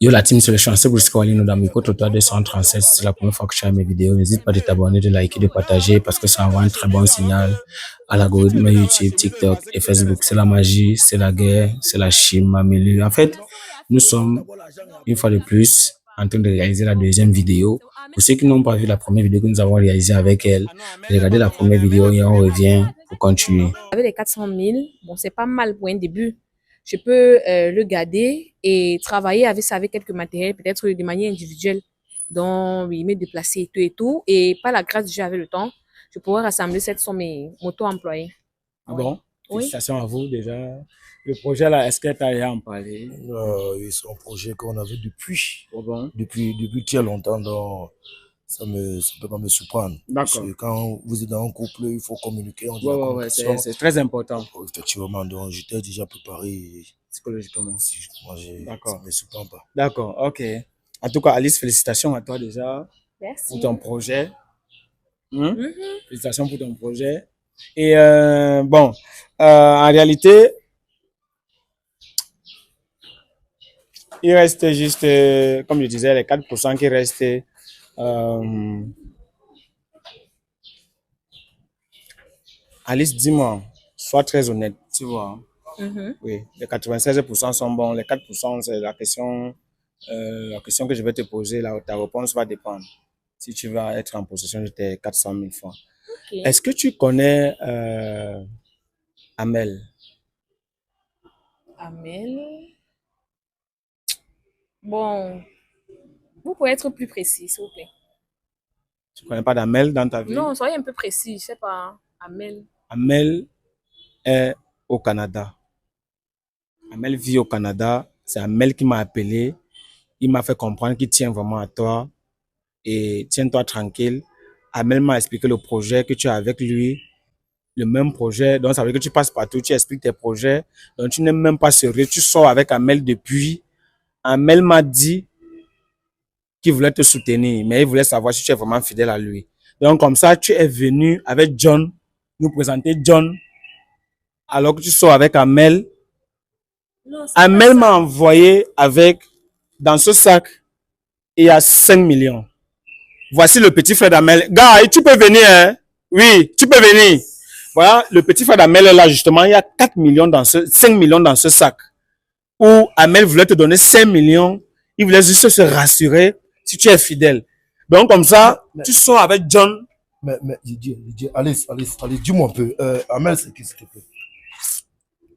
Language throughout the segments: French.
Yo la team, c'est le chanceux pour scroller dans Miko Total 237. C'est la première fois que je fais mes vidéos. N'hésite pas de t'abonner, de liker, de partager parce que ça envoie un très bon signal à l'algorithme YouTube, TikTok et Facebook. C'est la magie, c'est la guerre, c'est la chimie, Mamelu. En fait, nous sommes une fois de plus en train de réaliser la deuxième vidéo. Pour ceux qui n'ont pas vu la première vidéo que nous avons réalisée avec elle, regardez la première vidéo et on revient pour continuer. Avec les 400 000, bon, c'est pas mal pour un début. Je peux le garder et travailler avec ça, avec quelques matériels, peut-être de manière individuelle. Donc, oui, me déplacer et tout. Et par la grâce de Dieu, avec le temps, je pourrais rassembler cette somme et m'auto-employer. Ah bon? Oui. Félicitations à vous déjà. Le projet là, est-ce que tu as en parlé? Oui, c'est un projet qu'on avait depuis, Oh bon? depuis très longtemps, donc ça ne peut pas me surprendre. Parce que quand vous êtes dans un couple, il faut communiquer. Ouais, c'est très important. Effectivement, donc j'étais déjà préparé Psychologiquement. Ça ne me surprend pas. D'accord, ok. En tout cas, Alice, félicitations à toi déjà. Merci. Pour ton projet. Félicitations pour ton projet. Et bon, en réalité, il reste juste, comme je disais, les 4% qui restent. Alice, dis-moi, sois très honnête, tu vois. Oui, les 96% sont bons, les 4% c'est la question que je vais te poser, là, ta réponse va dépendre si tu vas être en possession de tes 400 000 francs. Okay. Est-ce que tu connais Amel? Amel? Bon, vous pouvez être plus précis, s'il vous plaît. Tu ne connais pas d'Amel dans ta vie? Non, soyez un peu précis, je ne sais pas. Amel. Amel est au Canada. Amel vit au Canada. C'est Amel qui m'a appelé. Il m'a fait comprendre qu'il tient vraiment à toi. Et tiens-toi tranquille. Amel m'a expliqué le projet que tu as avec lui. Le même projet. Donc, ça veut dire que tu passes partout, tu expliques tes projets. Donc, tu n'es même pas sérieux. Tu sors avec Amel depuis. Amel m'a dit qu'il voulait te soutenir, mais il voulait savoir si tu es vraiment fidèle à lui. Donc, comme ça, tu es venu avec John, nous présenter John, alors que tu sors avec Amel. Non, Amel m'a envoyé avec, dans ce sac, il y a 5 millions. Voici le petit frère d'Amel. Gars, tu peux venir, hein? Oui, tu peux venir. Voilà, le petit frère d'Amel est là, justement. Il y a 4 millions dans 5 millions dans ce sac. Où Amel voulait te donner 5 millions. Il voulait juste se rassurer si tu es fidèle. Donc, comme ça, tu sors avec John. Mais, Alice, dis-moi un peu. Amel, c'est qui, s'il te plaît?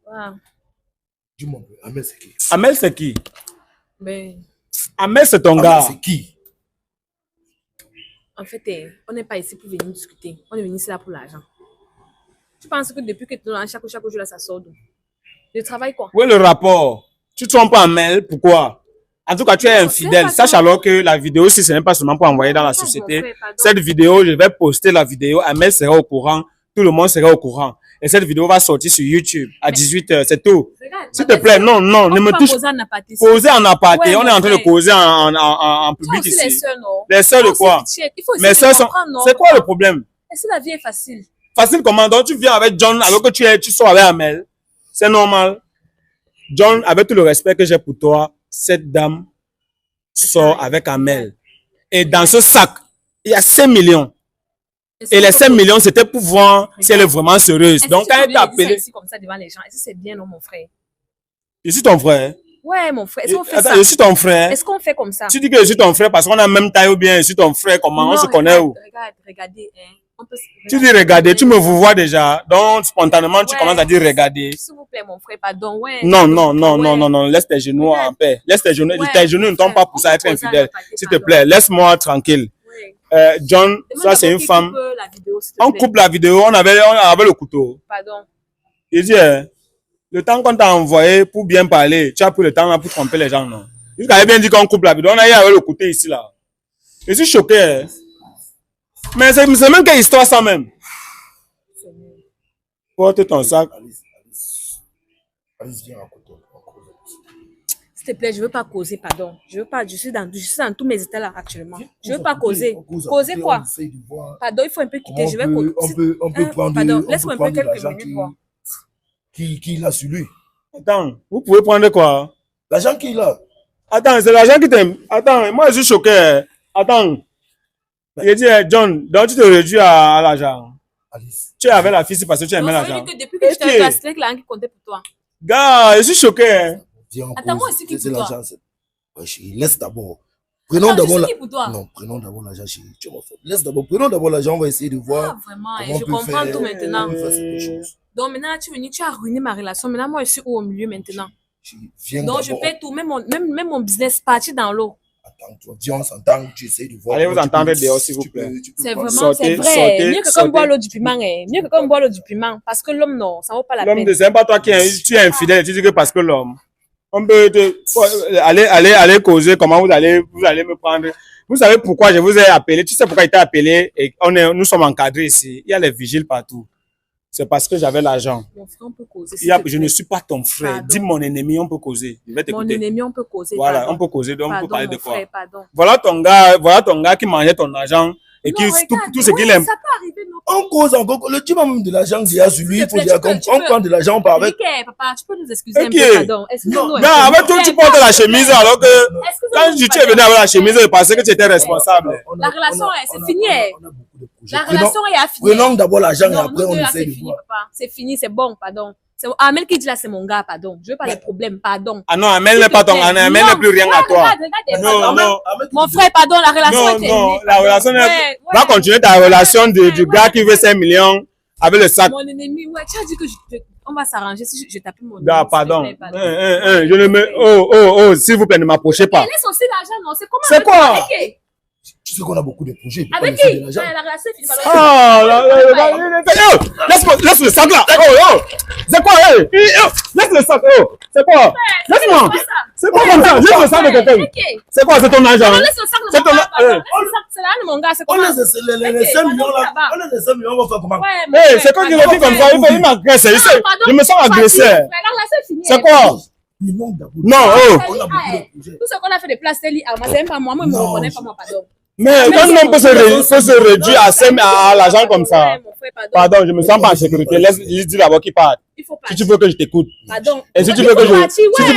Wow. Dis-moi un peu. Amel, c'est qui? Amel, c'est qui? Ben... Amel, c'est ton gars. C'est qui? En fait, on n'est pas ici pour venir discuter. On est venu ici là pour l'argent. Tu penses que depuis que tu es chaque jour là, ça sort d'où? Le travail quoi? Où est le rapport? Tu te trompes pas Amel, pourquoi? En tout cas, tu es infidèle. Sache alors que la vidéo, si ce n'est pas seulement pour envoyer dans la société, cette vidéo, je vais poster la vidéo. Amel sera au courant. Tout le monde sera au courant. Et cette vidéo va sortir sur YouTube à 18h. C'est tout. S'il te plaît, non, ne me touche pas. Causer en aparté. On est en train de causer en public ici. Les sœurs de quoi? Mes sœurs sont... C'est quoi le problème? Est-ce que la vie est facile? Facile comment? Donc tu viens avec John alors que tu sors avec Amel. C'est normal. John, avec tout le respect que j'ai pour toi, cette dame sort avec Amel. Et dans ce sac, il y a 5 millions. Et les 5 millions, c'était pour voir si elle est vraiment sérieuse. Donc, quand elle t'a appelé... comme ça devant les gens, est-ce que c'est bien, non, mon frère? Je suis ton frère. Ouais, mon frère. Est-ce qu'on fait Attends, ça? je suis ton frère. Est-ce qu'on fait comme ça? Tu dis que je suis ton frère parce qu'on a même taille ou bien je suis ton frère. Comment on se connaît où? Regardez. Tu dis regarder, tu me vois déjà. Donc, spontanément, tu commences à dire regarder. S'il vous plaît, mon frère, pardon. Ouais. Non. Laisse tes genoux en paix. Laisse tes genoux. Tes genoux ne tombent pas pour ça être infidèle. S'il te plaît, laisse-moi tranquille. John, ça c'est une femme. On coupe la vidéo, on avait le couteau. Pardon. Il dit, le temps qu'on t'a envoyé pour bien parler, tu as pris le temps là pour tromper les gens, non? Il avait bien dit qu'on coupe la vidéo, on a eu avec le couteau ici là. Je suis choqué. Mais c'est même quelle histoire ça même. Porte ton sac. Alice, viens à côté. S'il te plaît, je veux pas causer, pardon. Je suis dans tous mes états là actuellement. Je veux pas causer. Causer quoi? Pardon, il faut un peu quitter. Je vais causer. On peut prendre. Pardon, laisse-moi un peu quelques minutes voir. Qui l'a sur lui? Attends, vous pouvez prendre quoi? L'argent qu'il a. Attends, c'est l'argent qui t'aime. Attends, moi je suis choqué. Attends. Il dit, John, donc tu te réduis à l'argent. Tu es avec la fille, c'est parce que tu aimais l'argent. Depuis que je t'ai placé, c'est l'argent qui comptait pour toi. Gars, je suis choqué. Attends, moi, c'est qui pour toi? Laisse d'abord. Prenons d'abord Non, prenons d'abord l'argent, chérie. Laisse d'abord. Prenons d'abord l'argent, on va essayer de voir. Ah, vraiment, je comprends tout maintenant. Donc maintenant, tu as ruiné ma relation. Maintenant, moi, je suis au milieu maintenant. Donc je perds tout, même mon business parti dans l'eau. Attends, viens, on s'entend, tu essaies de voir. Allez vous entendre dehors, s'il vous plaît. C'est vraiment, c'est vrai. Mieux que comme boire l'eau du piment, mieux que comme boire l'eau du piment. Parce que l'homme, non, ça vaut pas la peine. L'homme, c'est pas toi qui tu es infidèle, tu dis que parce que l'homme. On peut aller causer comment vous allez me prendre. Vous savez pourquoi je vous ai appelé? Tu sais pourquoi il t'a appelé et nous sommes encadrés ici. Il y a les vigiles partout. C'est parce que j'avais l'argent. Mon frère, on peut causer. Je ne suis pas ton frère. Dis mon ennemi, on peut causer. Je vais t'écouter. Mon ennemi, on peut causer. Voilà, on peut causer. Donc, on peut parler de quoi? Frère, voilà ton gars qui mangeait ton argent et qui tout ce qu'il aime. Ça peut arriver, non? On cause encore. Le type même de l'argent qu'il y a sur lui, il faut dire on prend de l'argent, on part avec. Papa, tu peux nous excuser un peu, pardon. Non, avec toi, tu portes la chemise alors que quand tu es venu avec la chemise, je pensais que tu étais responsable. La relation, c'est fini. La relation est finie. Prenons d'abord l'argent et après on essaie de voir. C'est fini, c'est bon, pardon. C'est Amel qui dit là, c'est mon gars, pardon. Je veux pas les problèmes, pardon. Ah non, Amel n'est pas ton gars, Amel n'est plus rien à toi. Non. Mon frère, pardon, la relation est non, la relation est... Va continuer ta relation du gars qui veut 5 millions avec le sac. Mon ennemi, ouais, tu as dit que on va s'arranger si je t'appelle mon ennemi. Gars, pardon. Je ne me... s'il vous plaît, ne m'approchez pas. Laisse aussi l'argent, non, c'est comment? C'est quoi? Tu sais qu'on a beaucoup de projets. Avec qui? La relation est finie. Laisse le sac là. C'est quoi? Laisse le sac. C'est quoi? Laisse-moi. C'est quoi comme ça? Laisse le sac de quelqu'un. C'est quoi? C'est ton argent. Non, laisse le sac de mon gars. C'est là de mon gars. On laisse les 5 millions là. On laisse les 5 millions, on va faire comment? C'est quand tu le dis comme ça, il m'agresse. Je me sens agressé. C'est quoi? Non, Tout ce qu'on a fait de place, c'est même pas moi. Moi, je ne me reconnais pas, moi, pardon. Mais quand on peut se réduire à l'argent comme ça, pardon, je me sens pas en sécurité. Laisse dire d'abord qu'il parte. Si tu veux que je t'écoute. Et si tu veux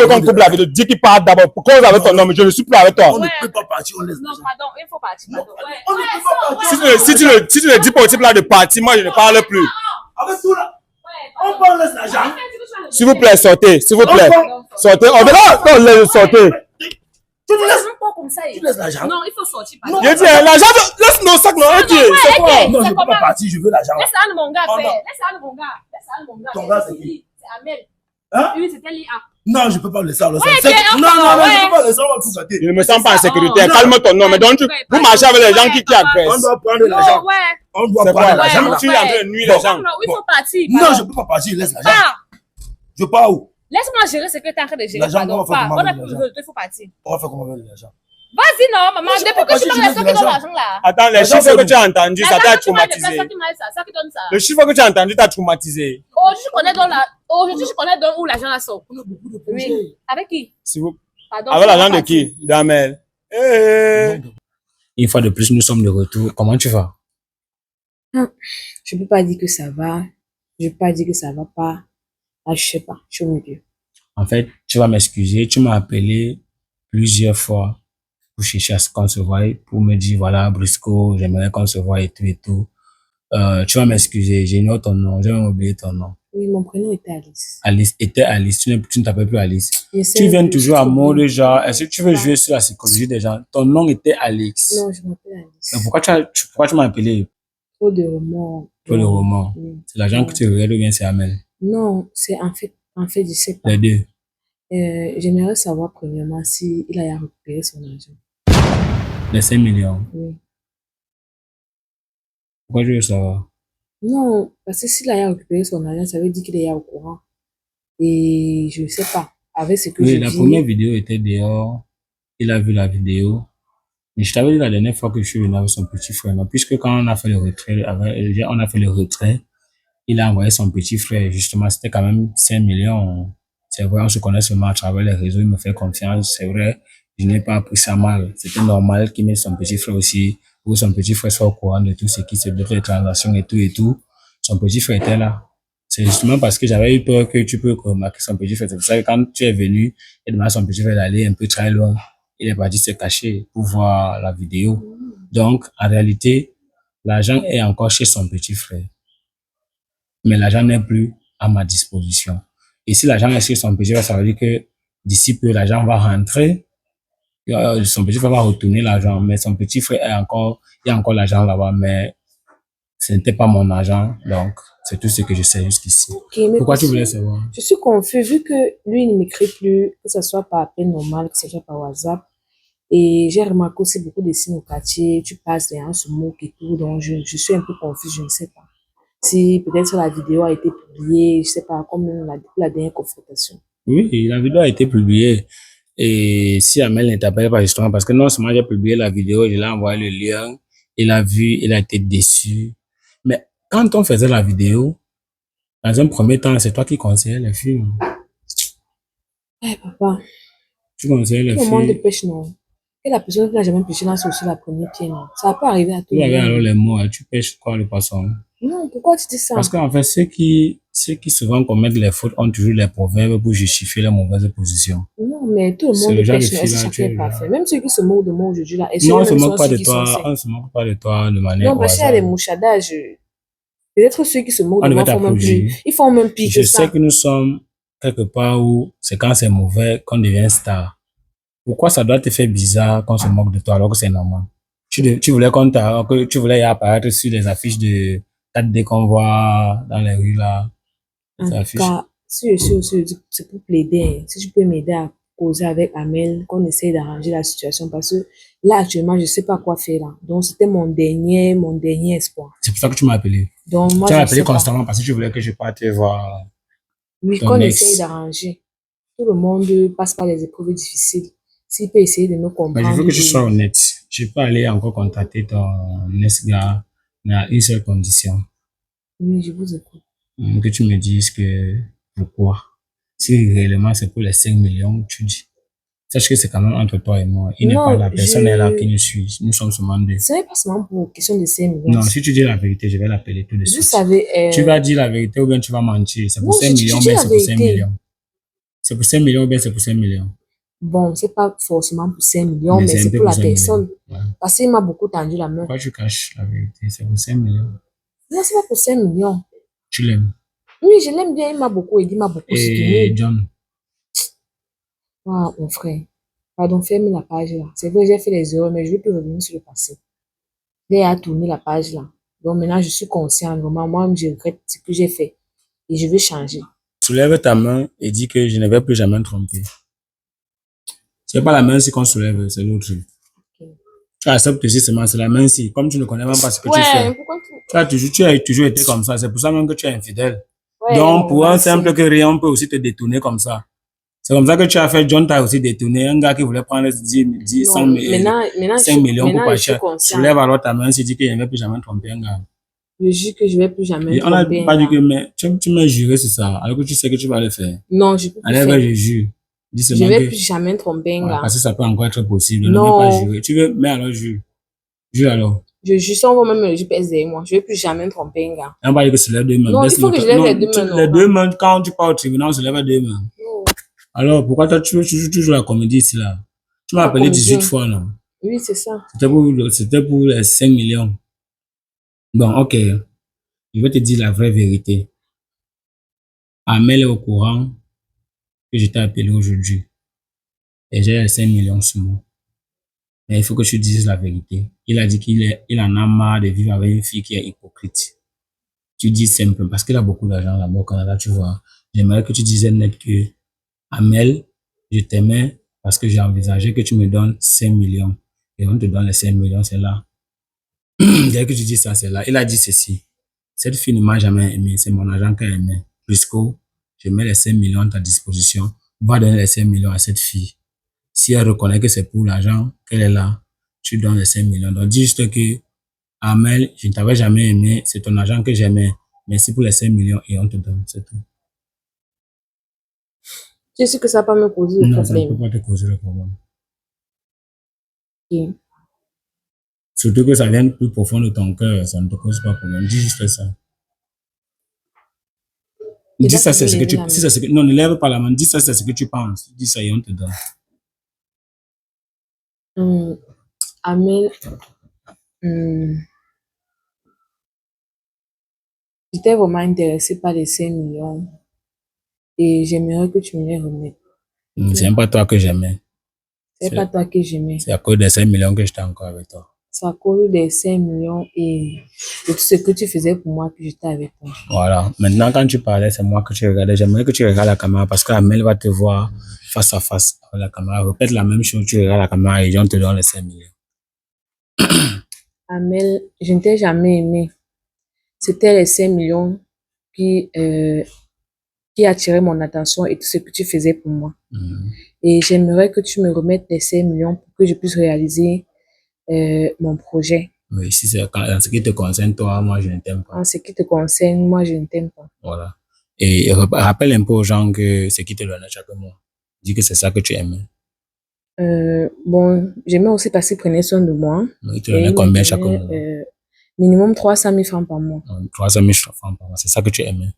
qu'on coupe la vidéo, dis qu'il parte d'abord. Cause avec ton nom, je ne suis plus avec toi. On ne peut pas partir, on laisse. Non, pardon, il faut partir. On ne peut pas partir. Si tu ne dis pas au type là de partir, moi je ne parle plus. Avec tout là, on prend l'argent. S'il vous plaît, sortez. S'il vous plaît. Sortez. On verra quand on sortez. Tu te laisses pas comme ça. Tu laisses l'argent. Non, il faut sortir. Je dis, l'argent, laisse nos sacs, non, c'est quoi? Non, je ne peux pas partir, je veux l'argent. Laisse un de mon gars, laisse un de mon gars. Ton gars, c'est qui? C'est Amel. Hein? Oui, c'était l'IA. Non, je ne peux pas le laisser. Non, non, je ne peux pas le laisser, on va tout gâter. Je ne me sens pas en sécurité. Calme ton nom. Mais donc, vous marchez avec les gens qui agressent. On doit prendre l'argent. On doit prendre l'argent. Tu es en train de nuire les gens. Non, il faut partir. Non, je ne peux pas partir, laisse l'argent. Je pars où? Laisse-moi gérer ce que tu es en train de gérer. L'argent, il faut partir. On va faire comment avec l'argent? Vas-y, non, maman, depuis que tu parles de ça qui donne l'argent là. Attends, les chiffres que tu as entendus, ça t'a traumatisé. Le chiffre que tu as entendu t'a traumatisé. Aujourd'hui, je connais où l'argent là sort. On a beaucoup de projets. Oui. Avec qui? Avec l'argent de qui? D'Amel. Une fois de plus, nous sommes de retour. Comment tu vas? Je ne peux pas dire que ça va. Je ne peux pas dire que ça va pas. Ah, je sais pas, je suis au milieu. En fait, tu vas m'excuser, tu m'as appelé plusieurs fois pour chercher à ce qu'on se voie, pour me dire, voilà, Brisco, j'aimerais qu'on se voie et tout et tout. Tu vas m'excuser, j'ignore ton nom, j'ai même oublié ton nom. Oui, mon prénom était Alice. Alice, était Alice, tu ne t'appelles plus Alice. Tu viens toujours à mode, genre, est-ce que tu veux jouer sur la psychologie des gens? Ton nom était Alex. Non, je m'appelle Alice. Mais pourquoi tu m'as appelé? Trop de remords. Trop de remords. Oui. C'est l'argent que tu regardes ou bien c'est Amel? Non, c'est en fait, je sais pas. Les deux. J'aimerais savoir premièrement si il a récupéré son argent. Les 5 millions? Oui. Pourquoi je veux savoir? Non, parce que s'il a récupéré son argent, ça veut dire qu'il est au courant. Et je ne sais pas. Avec ce que oui, je la dis... première vidéo était dehors. Il a vu la vidéo. Mais je t'avais dit la dernière fois que je suis venu avec son petit frère. Mais puisque quand on a fait le retrait, il a envoyé son petit frère. Justement, c'était quand même 5 millions. C'est vrai, on se connaît seulement à travers les réseaux. Il me fait confiance. C'est vrai, je n'ai pas pris ça mal. C'était normal qu'il mette son petit frère aussi. Pour que son petit frère soit au courant de tout ce qui se fait, les transactions et tout et tout. Son petit frère était là. C'est justement parce que j'avais eu peur que tu peux remarquer son petit frère. C'est pour ça que quand tu es venu et demandé à son petit frère d'aller un peu très loin, il est parti se cacher pour voir la vidéo. Donc, en réalité, l'argent est encore chez son petit frère. Mais l'argent n'est plus à ma disposition. Et si l'argent est chez son petit frère, ça veut dire que d'ici peu, l'argent va rentrer. Son petit frère va retourner l'argent, mais son petit frère il y a encore l'argent là-bas, mais ce n'était pas mon argent. Donc, c'est tout ce que je sais jusqu'ici. Okay, Pourquoi tu voulais savoir? Je suis confus, vu que lui, il ne m'écrit plus, que ce soit par appel normal, que ce soit par WhatsApp. Et j'ai remarqué aussi beaucoup de signes au quartier, tu passes, les gens se moquent et tout, donc je suis un peu confuse, je ne sais pas. Si peut-être la vidéo a été publiée, je sais pas, comme la dernière confrontation. Oui, la vidéo a été publiée. Et si Amel ne t'appelle pas justement, parce que non seulement j'ai publié la vidéo, je l'ai envoyé le lien, il a vu, il a été déçu. Mais quand on faisait la vidéo, dans un premier temps, c'est toi qui conseillais les films. Eh, papa, Tu conseillais les tout le monde filles. pêche, non? Et la personne qui n'a jamais pêché lance aussi la première pierre, non? Ça peut arriver à tout Tu le avais alors monde. les mots, hein, tu pêches quoi le poisson? Non, pourquoi tu dis ça? Parce qu'en fait, ceux qui souvent commettent les fautes ont toujours les proverbes pour justifier les mauvaises positions. Non, mais tout le C'est monde le genre de pêche, non? fille Est-ce que là, chacun est parfait? Même ceux qui se moquent de moi aujourd'hui, là, et non, on ceux-là se même moque sont pas ceux de qui sont toi, sains. on se moque pas de toi de manière Non, au parce qu'il y a des hasard. mouchadages. Peut-être ceux qui se moquent On de devait moi font même plus. t'applaudir. Ils font même pire Je que sais ça. que nous sommes quelque part où c'est quand c'est mauvais qu'on devient star. Pourquoi ça doit te faire bizarre qu'on se moque de toi alors que c'est normal? Tu voulais que tu voulais y apparaître sur les affiches de 4D qu'on voit dans les rues là. En Les tout affiches. cas, si je suis aussi, c'est pour plaider. Si tu peux m'aider à causer avec Amel, qu'on essaye d'arranger la situation. Parce que là, actuellement, je ne sais pas quoi faire là. Donc, c'était mon dernier espoir. C'est pour ça que tu m'as appelé. Donc, moi, Tu je m'as ne appelé sais pas. constamment parce que tu voulais que je parte voir Oui, ton qu'on essaye ex. d'arranger. Tout le monde passe par des épreuves difficiles. S'il peut essayer de me Mais je veux comprendre. que tu sois honnête. Je peux aller encore contacter ton ex-gars, mais à une seule condition. Oui, je vous écoute. Que tu me dises que pourquoi. Si réellement c'est pour les 5 millions, tu dis. Sache que c'est quand même entre toi et moi. Il n'est pas Non, là, personne n'est là qui nous suit. Nous sommes seulement deux. ce n'est pas seulement pour question de 5 millions. Non, si tu dis la vérité, je vais l'appeler tout de Vous suite. savez, Tu vas dire la vérité ou bien tu vas mentir. C'est pour non, 5 je millions ou dis bien la c'est pour 5 vérité. millions. C'est pour 5 millions ou bien c'est pour 5 millions. Bon, c'est pas forcément pour 5 millions, Mais mais c'est un c'est peu pour pour la 5 millions. personne. Ouais. Parce qu'il m'a beaucoup tendu la main. Pourquoi tu caches la vérité? C'est pour 5 millions. Non, c'est pas pour 5 millions. Tu l'aimes. Oui, je l'aime bien, il m'a beaucoup aidé, il m'a beaucoup Et soutenu. John, Ah, mon frère. Pardon, ferme la page là. C'est vrai, j'ai fait des erreurs, mais je ne vais plus revenir sur le passé. J'ai à tourner la page là. Donc maintenant, je suis consciente. Vraiment, moi, je regrette ce que j'ai fait. Et je veux changer. soulève ta main et dis que je ne vais plus jamais me tromper. C'est pas la main-ci qu'on soulève, c'est l'autre. Tu acceptes aussi seulement, c'est la main-ci. Comme tu ne connais même pas ce que tu fais. Ouais, pourquoi tu... Tu as toujours été comme ça. C'est pour ça même que tu es infidèle. Ouais, Donc, bon, pour un merci. simple que rien, on peut aussi te détourner comme ça. C'est comme ça que tu as fait. John t'a aussi détourné. Un gars qui voulait prendre 5 Non, millions pour maintenant, je suis partir. consciente. Soulève alors ta main, si tu dis qu'il ne va plus jamais tromper un gars. Je jure que je ne vais plus jamais Et on n'a tromper un pas dit gars. que, mais tu m'as juré sur ça. Alors que tu sais que tu vas le faire. Non, je peux plus Allez, faire. je jure. Dis Je seulement vais que, plus jamais tromper un ouais, gars. parce que ça peut encore être possible. Ne Non. veux pas jurer. Tu veux, mais alors jure. Jure alors. Je jure, si on va même le GPS derrière moi, je vais plus jamais tromper un gars. On va dire que c'est les deux mains. Non, il faut que je lève les deux mains. Les deux mains, quand tu pars au tribunal, on se lève les deux mains. Non. Alors, pourquoi tu joues toujours la comédie ici, là? Tu m'as La appelé comédie. 18 fois, non? Oui, c'est ça. C'était pour les 5 millions. Bon, ok. Je vais te dire la vraie vérité. Amel est au courant que je t'ai appelé aujourd'hui. Et j'ai les 5 millions sur moi. Mais il faut que tu dises la vérité. Il a dit il en a marre de vivre avec une fille qui est hypocrite. Tu dis simple, parce qu'il a beaucoup d'argent là-bas au Canada, tu vois. J'aimerais que tu disais net que, Amel, je t'aimais parce que j'ai envisagé que tu me donnes 5 millions. Et on te donne les 5 millions, c'est là. Dès que tu dis ça, c'est là. Il a dit ceci. Cette fille ne m'a jamais aimé, c'est mon argent qu'elle aimait. Puisque je mets les 5 millions à ta disposition, va donner les 5 millions à cette fille. Si elle reconnaît que c'est pour l'argent qu'elle est là, tu donnes les 5 millions. Donc, dis juste que, Amel, je ne t'avais jamais aimé, c'est ton argent que j'aimais. Merci pour les 5 millions et on te donne, c'est tout. Je sais que ça va pas me causer de Non, ça ne peut problème. pas te causer le problème. Ok. Surtout que ça vient plus profond de ton cœur, ça ne te cause pas de problème. Dis juste ça. Dis ça, c'est ce que tu... Si c'est ce que... Non, ne lève pas la main. Dis ça, c'est ce que tu penses. Dis ça et on te donne. Amel, j'étais vraiment intéressée par les 5 millions et j'aimerais que tu me les remettes. C'est même pas toi que j'aimais. C'est pas toi que j'aimais. C'est à cause des 5 millions que j'étais encore avec toi. C'est à cause des 5 millions et de tout ce que tu faisais pour moi que j'étais avec toi. Voilà. Maintenant, quand tu parlais, c'est moi que tu regardais. J'aimerais que tu regardes la caméra parce qu'Amel va te voir face à face avec la caméra. Répète la même chose, tu regardes la caméra et on te donne les 5 millions. Amel, je ne t'ai jamais aimé. C'était les 5 millions qui attiraient mon attention et tout ce que tu faisais pour moi. Et j'aimerais que tu me remettes les 5 millions pour que je puisse réaliser mon projet. Oui, si c'est en ce qui te concerne, toi, moi, je ne t'aime pas. En ce qui te concerne, moi, je ne t'aime pas. Voilà. Et rappelle un peu aux gens que ce qui te donnait chaque mois. Dis que c'est ça que tu aimais. Bon, j'aimais aussi parce qu'il prenait soin de moi. Il te donnait combien chaque mois? Minimum 300 000 francs par mois. 300 000 francs par mois, c'est ça que tu aimais?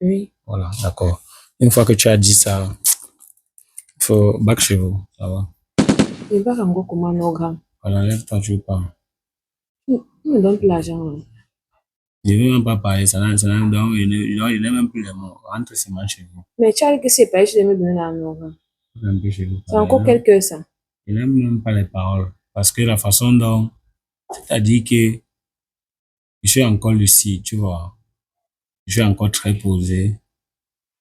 Oui. Voilà, d'accord. Une fois que tu as dit ça, il faut back chez vous, ça va? Je ne sais pas encore comment nos grands. Voilà, lève-toi, tu veux pas. Tu me donnes plus l'argent. Hein. Je ne veux même pas parler, ça n'a donc, il n'est même plus les mots. Rentre seulement chez vous. Mais tu as dit que c'est pas, je vais me donner l'argent. C'est encore quelques heures, ça. Il n'aime même pas les paroles. Parce que la façon dont c'est-à-dire que je suis encore lucide, tu vois. Je suis encore très posé.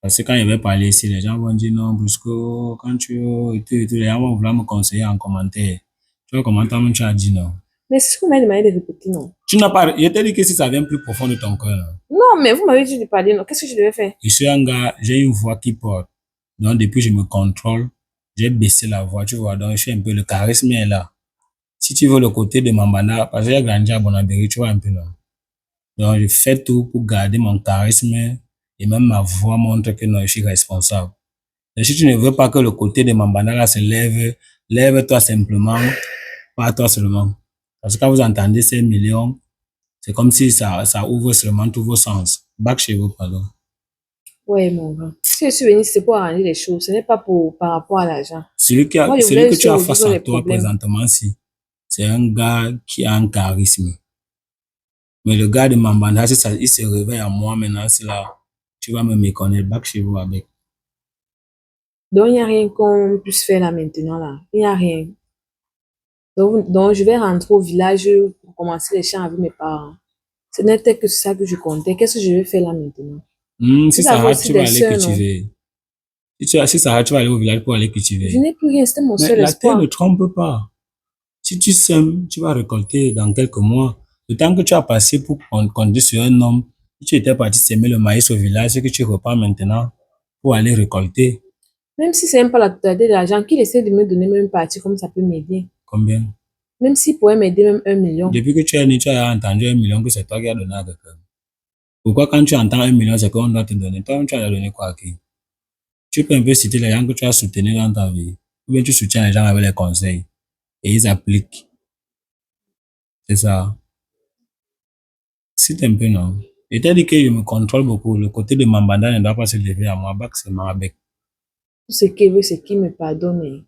Parce que quand il va parler ici, les gens vont dire non, Brusco, quand tu et tout, les gens vont vouloir me conseiller en commentaire. Tu vois comment tu as dit non? Mais c'est ce qu'on m'a demandé de répéter, non? Tu n'as pas. Je t'ai dit que si ça vient plus profond de ton cœur. Non, mais vous m'avez dit de parler, non? Qu'est-ce que je devais faire? Je suis un gars, j'ai une voix qui porte. Donc, depuis je me contrôle, j'ai baissé la voix, tu vois. Donc, je suis un peu, le charisme est là. Si tu veux le côté de Mambana, parce que j'ai grandi à Bonabéry, tu vois un peu là. Donc, je fais tout pour garder mon charisme et même ma voix montre que non, je suis responsable. Et si tu ne veux pas que le côté de Mambana là se lève, lève-toi simplement, pas toi seulement. Parce que quand vous entendez ces millions, c'est comme si ça ouvre seulement tous vos sens. Back chez vous, pardon. Ouais, mon gars. Si je suis venu, c'est pour arranger les choses. Ce n'est pas par rapport à l'argent. Celui que tu as face à toi présentement, c'est un gars qui a un charisme. Mais le gars de Mambanda, il se réveille à moi maintenant, c'est là, tu vas me méconnaître, back chez vous avec. Donc, il n'y a rien qu'on puisse faire là maintenant, là. Il n'y a rien. Donc, je vais rentrer au village pour commencer les champs avec mes parents. Ce n'était que ça que je comptais. Qu'est-ce que je vais faire là maintenant? Si ça va, tu vas aller cultiver. Si ça va, tu vas aller au village pour aller cultiver. Je n'ai plus rien, c'était mon seul espoir. La terre ne trompe pas. Si tu sèmes, tu vas récolter dans quelques mois. Le temps que tu as passé pour compter sur un homme, si tu étais parti semer le maïs au village, c'est que tu repars maintenant pour aller récolter. Même si c'est même pas la totalité de l'argent, qu'il essaie de me donner même une partie, comme ça peut m'aider. Combien? Même s'il pourrait m'aider même 1 million. Depuis que tu es né, tu as entendu 1 million que c'est toi qui as donné à quelqu'un. Pourquoi quand tu entends 1 million, c'est qu'on doit te donner? Toi, tu as donné quoi à qui? Tu peux un peu citer les gens que tu as soutenus dans ta vie. Ou bien tu soutiens les gens avec les conseils. Et ils appliquent. C'est ça. C'est un peu non. Je t'ai dit que je me contrôle beaucoup. Le côté de Mambanda ne doit pas se lever à moi. Bac, c'est Marabek. Tout ce qu'il veut, c'est qu'il me pardonne.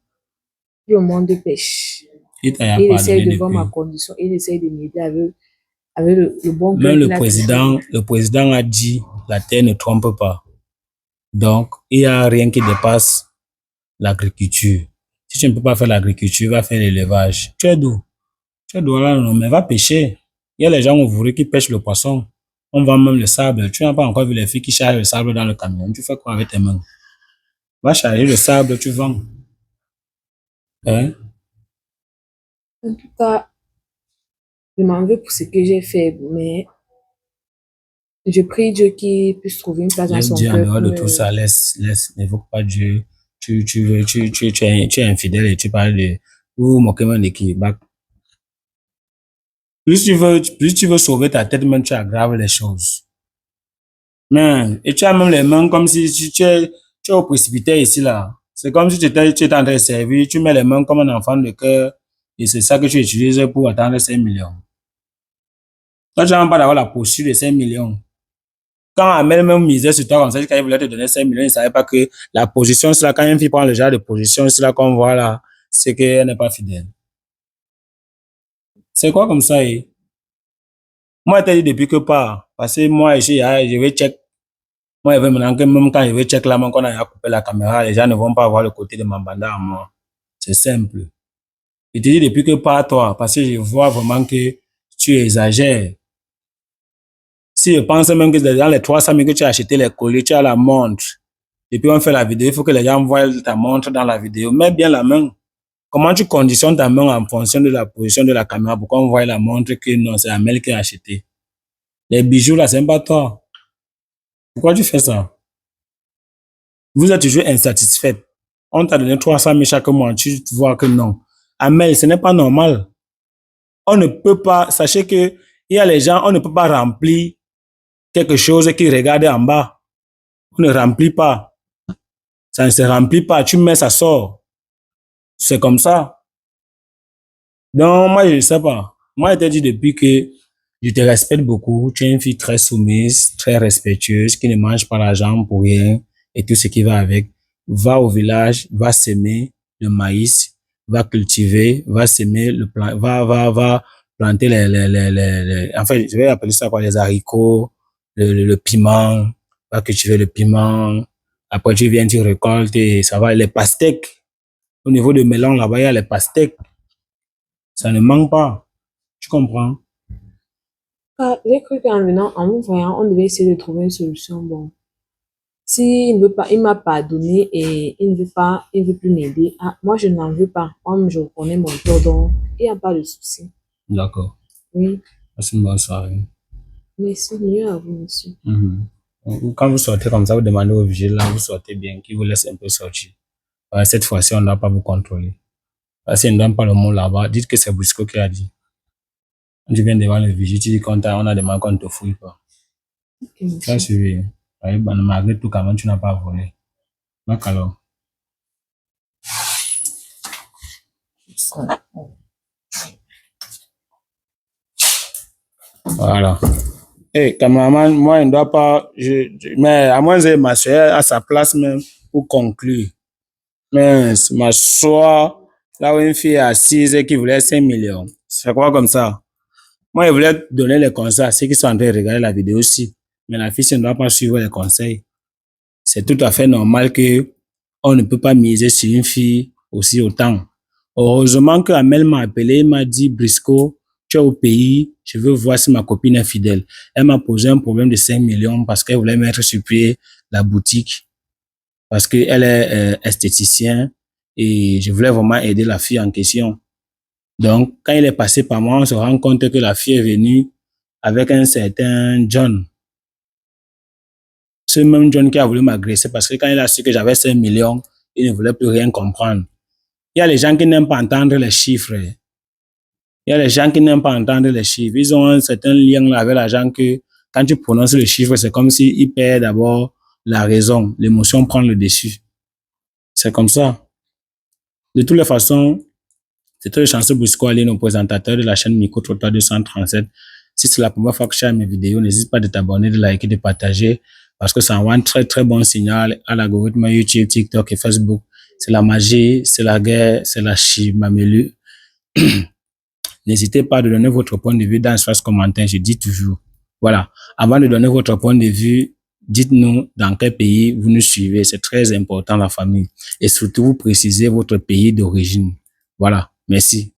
Le monde pêche. Il essaie de voir ma condition. Il essaie de m'aider avec le bon cœur. Même le président a dit la terre ne trompe pas. Donc, il n'y a rien qui dépasse l'agriculture. Si tu ne peux pas faire l'agriculture, va faire l'élevage. Tu es d'où? Tu es d'où là, non, mais va pêcher. Il y a les gens au Vouré qui pêchent le poisson. On vend même le sable. Tu n'as pas encore vu les filles qui chargent le sable dans le camion. Tu fais quoi avec tes mains? Va charger le sable, tu vends. Hein? En tout cas, je m'en veux pour ce que j'ai fait, mais je prie Dieu qu'il puisse trouver une place dans son cœur. Dieu en dehors de tout ça, laisse, n'évoque pas Dieu. Tu es infidèle et tu parles de vous moquez même de qui? Plus tu veux sauver ta tête, même tu aggraves les choses. Mais, et tu as même les mains comme si tu es au précipité ici là. C'est comme si tu étais en train de servir, tu mets les mains comme un enfant de cœur et c'est ça que tu utilises pour attendre 5 millions. Toi, tu n'as même pas d'avoir la posture de 5 millions. quand Amel même misait sur toi comme ça, quand il voulait te donner 5 millions, il ne savait pas que la position, c'est là, quand une fille prend le genre de position, c'est là qu'on voit là, c'est qu'elle n'est pas fidèle. C'est quoi comme ça, eh? Moi, je t'ai dit depuis que pas, parce que moi, ici, je vais check. Moi, je vais maintenant que même quand je vais check là, même quand on a coupé la caméra, les gens ne vont pas voir le côté de ma bande à moi. C'est simple. Je te dis depuis que pas toi, parce que je vois vraiment que tu exagères. Si je pense même que dans les 300 000 que tu as acheté les colliers, tu as la montre. Et puis on fait la vidéo, il faut que les gens voient ta montre dans la vidéo. Mets bien la main. Comment tu conditionnes ta main en fonction de la position de la caméra pour qu'on voit la montre que non, c'est Amel qui a acheté. Les bijoux là, c'est même pas toi. Pourquoi tu fais ça? Vous êtes toujours insatisfait. On t'a donné 300 000 chaque mois, tu vois que non. Amel, ce n'est pas normal. On ne peut pas, sachez que il y a les gens, on ne peut pas remplir quelque chose qui regarde en bas. On ne remplit pas. Ça ne se remplit pas. Tu mets, ça sort. C'est comme ça. Donc, moi, je ne sais pas. Moi, je t'ai dit depuis que je te respecte beaucoup. Tu es une fille très soumise, très respectueuse, qui ne mange pas l'argent pour rien et tout ce qui va avec. Va au village, va semer le maïs, va cultiver, va semer le plant, va planter enfin, je vais appeler ça quoi, les haricots, le piment, va cultiver le piment. Après, tu viens, tu récoltes et ça va. Les pastèques. Au niveau de Mélan, là-bas, il y a les pastèques. Ça ne manque pas. Tu comprends? J'ai cru qu'en venant, en vous voyant, on devait essayer de trouver une solution. Bon, s'il ne veut pas, il m'a pardonné et il ne veut plus m'aider. Ah, moi, je n'en veux pas. Comme je reconnais mon tort, donc il n'y a pas de souci. D'accord. Oui. Passe une bonne soirée. Merci, mieux à vous, monsieur. Quand vous sortez comme ça, vous demandez au vigile, là, vous sortez bien, qu'il vous laisse un peu sortir. Cette fois-ci, on ne doit pas vous contrôler. Parce qu'il ne donne pas le mot là-bas, dites que c'est Brisco qui a dit. Quand tu viens devant le vigile, tu dis qu'on a demandé qu'on ne te fouille pas. Okay, Tu as suivi. Malgré tout, quand même, tu n'as pas volé. Donc alors. Voilà. Hey, cameraman, moi, je ne dois pas, mais à moins que ma soeur à sa place même pour conclure. Mais m'asseoir là où une fille est assise et qui voulait 5 millions. C'est quoi comme ça? Moi, je voulais donner les conseils à ceux qui sont en train de regarder la vidéo aussi. Mais la fille, ne doit pas suivre les conseils. C'est tout à fait normal que on ne peut pas miser sur une fille aussi autant. Heureusement que Amel m'a appelé, il m'a dit, Brisco, tu es au pays, je veux voir si ma copine est fidèle. Elle m'a posé un problème de 5 millions parce qu'elle voulait mettre sur pied la boutique. Parce qu'elle est esthéticienne et je voulais vraiment aider la fille en question. Donc, quand il est passé par moi, on se rend compte que la fille est venue avec un certain John. Ce même John qui a voulu m'agresser parce que quand il a su que j'avais 5 millions, il ne voulait plus rien comprendre. Il y a les gens qui n'aiment pas entendre les chiffres. Il y a les gens qui n'aiment pas entendre les chiffres. Ils ont un certain lien avec l'argent que quand tu prononces le chiffre, c'est comme s'ils perdent d'abord la raison. L'émotion prend le dessus. C'est comme ça. De toutes les façons, c'était le chanceux Brisco Aline, au présentateur de la chaîne Micro Trottoir 237. Si c'est la première fois que tu as mes vidéos, n'hésite pas de t'abonner, de liker, de partager, parce que ça envoie un très très bon signal à l'algorithme YouTube, TikTok et Facebook. C'est la magie, c'est la guerre, c'est la chimamelu. N'hésitez pas à donner votre point de vue dans l'espace commentaire, je dis toujours. Voilà. Avant de donner votre point de vue, dites-nous dans quel pays vous nous suivez. C'est très important, la famille. Et surtout, vous précisez votre pays d'origine. Voilà. Merci.